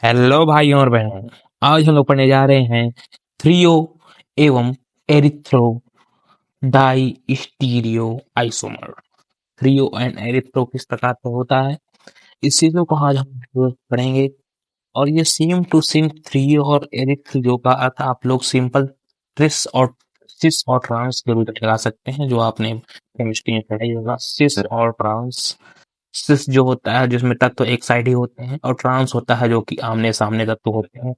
Hello भाइयों और बहनों। आज हम लोग पढ़ने जा रहे हैं थ्रियो एवं erythro diastereoisomer. Threo and erythro किस प्रकार का होता है, इस चीजों को आज हम लोग पढ़ेंगे। और ये सेम टू सेम थ्रियो और एरिथ्रो का अर्थ आप लोग सिंपल ट्रिस और सिस और ट्रांस के रूप में लगा सकते हैं, जो आपने केमिस्ट्री में पढ़ा ही होगा। सिस और ट्रांस, सिस जो होता है जिसमें तत्व एक साइड ही होते हैं, और ट्रांस होता है जो कि आमने सामने तत्व होते हैं।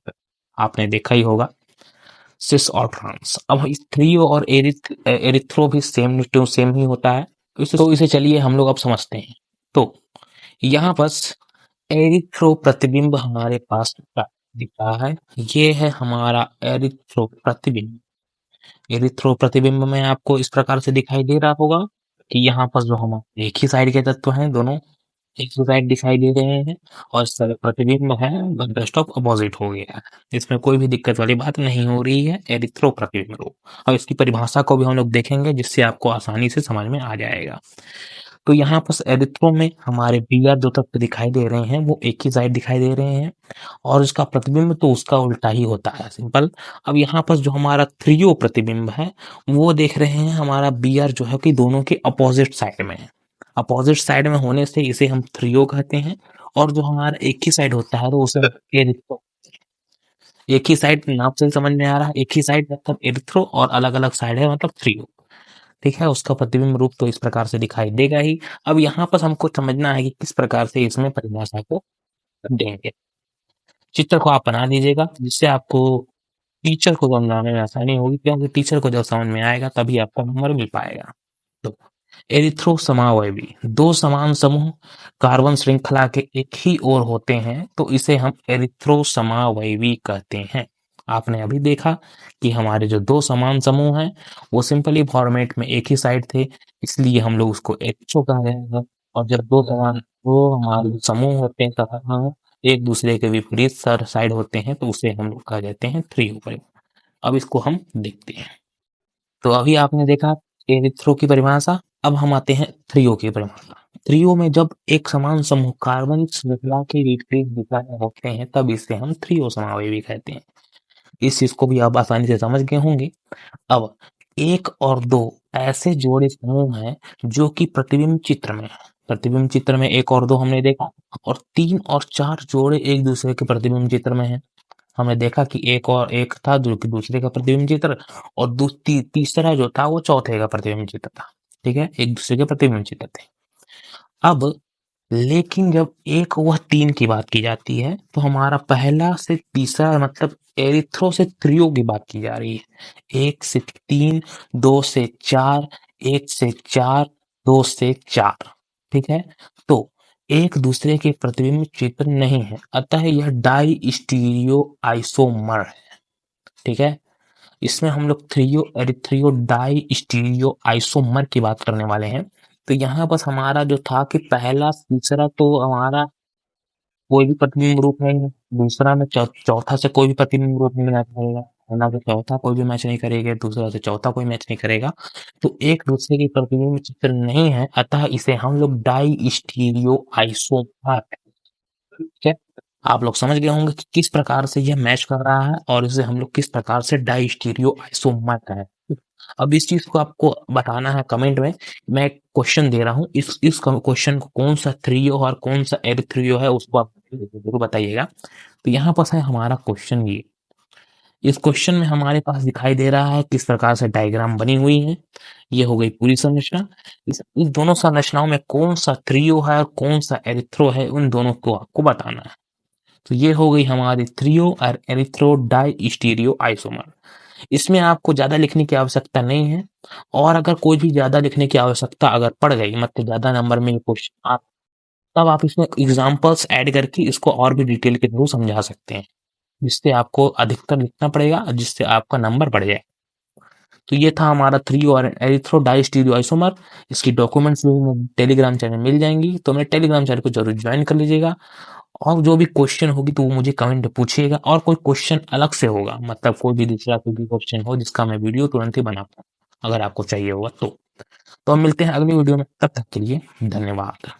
आपने देखा ही होगा सिस और ट्रांस। अब इस थ्रियो और एरिथ्रो भी सेम टू सेम ही होता है। तो इसे चलिए हम लोग अब समझते हैं। तो यहाँ बस एरिथ्रो प्रतिबिंब हमारे पास दिख रहा है। ये है हमारा एरिथ्रो प्रतिबिंब। एरिथ्रो प्रतिबिंब में आपको इस प्रकार से दिखाई दे रहा होगा कि यहाँ पर जो हम एक ही साइड के तत्व हैं, दोनों एक ही साइड दिखाई दे रहे हैं, और इस तरह प्रतिबिंब है जस्ट ऑफ अपोजिट हो गया है। इसमें कोई भी दिक्कत वाली बात नहीं हो रही है एरिथ्रो प्रतिबिंब को। और इसकी परिभाषा को भी हम लोग देखेंगे, जिससे आपको आसानी से समझ में आ जाएगा। तो यहाँ पर एरिथ्रो में हमारे बीआर जो तत्व दिखाई दे रहे हैं वो एक ही साइड दिखाई दे रहे हैं, और उसका प्रतिबिंब तो उसका उल्टा ही होता है, सिंपल। अब यहाँ पर जो हमारा थ्रियो प्रतिबिंब है वो देख रहे हैं हमारा बीआर जो है कि दोनों के अपोजिट साइड में है। अपोजिट साइड में होने से इसे हम थ्रियो कहते हैं, और जो हमारा एक ही साइड होता है तो उसे एरिथ्रो। एक ही साइड नाम से समझ में आ रहा है, एक ही साइड मतलब एरिथ्रो, और अलग अलग साइड है मतलब थ्रियो। ठीक है, उसका प्रतिबिंब रूप तो इस प्रकार से दिखाई देगा ही। अब यहाँ पर हमको समझना है कि किस प्रकार से इसमें परिभाषा को देंगे। चित्र को आप बना लीजिएगा, जिससे आपको टीचर को समझाने में आसानी होगी, क्योंकि टीचर को जब समझ में आएगा तभी आपको नंबर मिल पाएगा। तो एरिथ्रो समावयवी, दो समान समूह कार्बन श्रृंखला के एक ही ओर होते हैं तो इसे हम एरिथ्रो समावयवी कहते हैं। आपने अभी देखा कि हमारे जो दो समान समूह हैं वो सिंपली फॉर्मेट में एक ही साइड थे, इसलिए हम लोग उसको एरिथ्रो कह रहे हैं। और जब दो समान दो हमारे समूह होते हैं तथा एक दूसरे के विपरीत साइड होते हैं तो उसे हम लोग कह देते हैं थ्रियो। अब इसको हम देखते हैं। तो अभी आपने देखा एरिथ्रो की परिभाषा। अब हम आते हैं थ्रियो की परिभाषा। थ्रियो में जब एक समान समूह कार्बन श्रृंखला के विपरीत दिशा में होते हैं तब इसे हम थ्रियो समावयवी कहते हैं। इस चीज को भी आप आसानी से समझ गए होंगे। अब एक और दो ऐसे जोड़े समूह हैं जो कि प्रतिबिंब चित्र में है। प्रतिबिंब चित्र में एक और दो हमने देखा, और तीन और चार जोड़े एक दूसरे के प्रतिबिंब चित्र में है। हमने देखा कि एक और एक था जो कि दूसरे का प्रतिबिंब चित्र, और तीसरा जो था वो चौथे का प्रतिबिंब चित्र था। ठीक है, एक दूसरे के प्रतिबिंब चित्र थे। अब लेकिन जब एक व तीन की बात की जाती है तो हमारा पहला से तीसरा मतलब एरिथ्रो से थ्रियो की बात की जा रही है। एक से तीन, दो से चार, एक से चार, दो से चार। ठीक है, तो एक दूसरे के प्रतिबिंब चित्र नहीं है, अतः यह डाई स्टीरियो आइसोमर है। ठीक है, इसमें हम लोग थ्रियो एरिथ्रियो डाई स्टीरियो आइसोमर की बात करने वाले हैं। तो यहाँ बस हमारा जो था कि पहला तीसरा तो हमारा कोई भी प्रतिबिंब रूप नहीं है, दूसरा में चौथा से कोई भी प्रतिबिंब रूप नहीं मैच करेगा, ना तो चौथा कोई भी मैच नहीं करेगा, दूसरा से चौथा कोई मैच नहीं करेगा। तो एक दूसरे की प्रतिबिंब चित्र नहीं है, अतः इसे हम लोग डाई स्टीरियो आइसोमर। ठीक है, आप लोग समझ गए होंगे कि किस प्रकार से यह मैच कर रहा है, और इसे हम लोग किस प्रकार से डाई स्टीरियो आइसोमर कहें। अब इस चीज को आपको बताना है कमेंट में। मैं क्वेश्चन दे रहा हूँ, इस क्वेश्चन को कौन सा थ्रियो और कौन सा एरिथ्रियो है उसको आप जरूर बताइएगा। तो यहाँ पर है हमारा क्वेश्चन ये। इस क्वेश्चन में हमारे पास दिखाई दे रहा है किस प्रकार से डायग्राम बनी हुई है। ये हो गई पूरी संरचना। इस दोनों संरचनाओं में कौन सा थ्रियो है और कौन सा एरिथ्रो है, उन दोनों को आपको बताना है। तो ये हो गई हमारी थ्रियो और एरिथ्रो डाई स्टीरियो आइसोमर। इसमें आपको ज्यादा लिखने की आवश्यकता नहीं है, और अगर कोई भी ज्यादा लिखने की आवश्यकता अगर पड़ गई, मतलब ज्यादा नंबर में क्वेश्चन आप, तब आप इसमें एग्जांपल्स ऐड करके इसको और भी डिटेल के थ्रू समझा सकते हैं, जिससे आपको अधिकतर लिखना पड़ेगा, जिससे आपका नंबर बढ़ जाए। तो ये था हमारा थ्रियो और एरिथ्रो डाई स्टीरियो आइसोमर। इसकी डॉक्यूमेंट्स टेलीग्राम चैनल मिल जाएंगी, तो मेरे टेलीग्राम चैनल को जरूर ज्वाइन कर लीजिएगा। और जो भी क्वेश्चन होगी तो वो मुझे कमेंट में पूछिएगा, और कोई क्वेश्चन अलग से होगा, मतलब कोई भी दूसरा कोई भी क्वेश्चन हो जिसका मैं वीडियो तुरंत ही बनाता हूँ, अगर आपको चाहिए होगा तो। हम मिलते हैं अगली वीडियो में, तब तक के लिए धन्यवाद।